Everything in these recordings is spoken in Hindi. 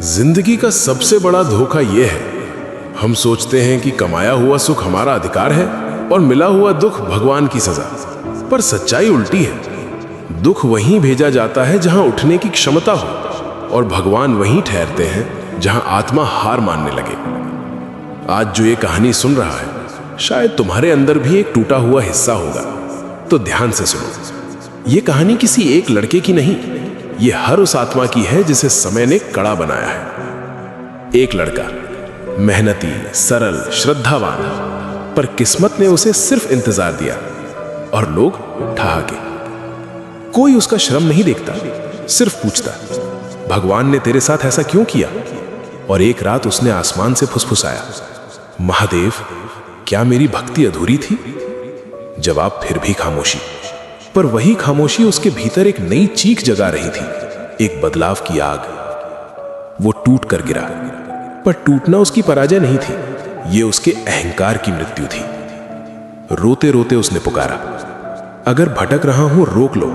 जिंदगी का सबसे बड़ा धोखा यह है, हम सोचते हैं कि कमाया हुआ सुख हमारा अधिकार है और मिला हुआ दुख भगवान की सजा। पर सच्चाई उल्टी है। दुख वहीं भेजा जाता है जहां उठने की क्षमता हो, और भगवान वहीं ठहरते हैं जहां आत्मा हार मानने लगे। आज जो ये कहानी सुन रहा है, शायद तुम्हारे अंदर भी एक टूटा हुआ हिस्सा होगा। तो ध्यान से सुनो। ये कहानी किसी एक लड़के की नहीं, ये हर उस आत्मा की है जिसे समय ने कड़ा बनाया है। एक लड़का, मेहनती, सरल, श्रद्धावान, पर किस्मत ने उसे सिर्फ इंतजार दिया और लोग ठहाके। कोई उसका श्रम नहीं देखता, सिर्फ पूछता, भगवान ने तेरे साथ ऐसा क्यों किया? और एक रात उसने आसमान से फुसफुसाया, महादेव, क्या मेरी भक्ति अधूरी थी? जवाब फिर भी खामोशी। पर वही खामोशी उसके भीतर एक नई चीख जगा रही थी, एक बदलाव की आग। वो टूट कर गिरा, पर टूटना उसकी पराजय नहीं थी, ये उसके अहंकार की मृत्यु थी। रोते रोते उसने पुकारा, अगर भटक रहा हूं रोक लो,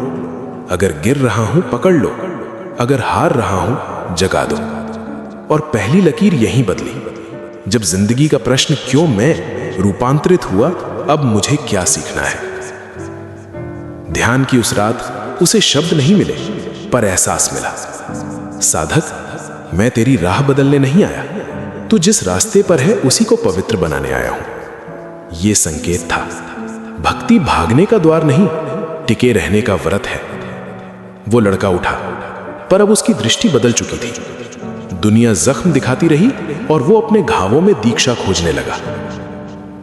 अगर गिर रहा हूं पकड़ लो, अगर हार रहा हूं जगा दो। और पहली लकीर यहीं बदली। जब जिंदगी का प्रश्न क्यों मैं रूपांतरित हुआ, अब मुझे क्या सीखना है। ध्यान की उस रात उसे शब्द नहीं मिले, पर एहसास मिला, साधक, मैं तेरी राह बदलने नहीं आया, तू जिस रास्ते पर है उसी को पवित्र बनाने आया हूं। यह संकेत था, भक्ति भागने का द्वार नहीं, टिके रहने का व्रत है। वो लड़का उठा, पर अब उसकी दृष्टि बदल चुकी थी। दुनिया जख्म दिखाती रही और वो अपने घावों में दीक्षा खोजने लगा।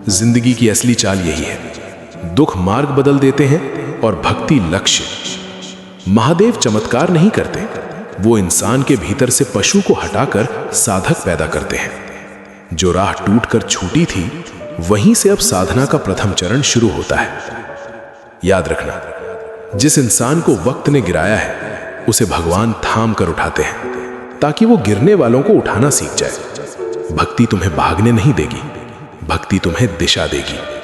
जिंदगी की असली चाल यही है, दुख मार्ग बदल देते हैं और भक्ति लक्ष्य। महादेव चमत्कार नहीं करते, वो इंसान के भीतर से पशु को हटाकर साधक पैदा करते हैं। जो राह टूटकर छूटी थी, वहीं से अब साधना का प्रथम चरण शुरू होता है। याद रखना, जिस इंसान को वक्त ने गिराया है, उसे भगवान थाम कर उठाते हैं, ताकि वो गिरने वालों को उठाना सीख जाए। भक्ति तुम्हें भागने नहीं देगी, भक्ति तुम्हें दिशा देगी।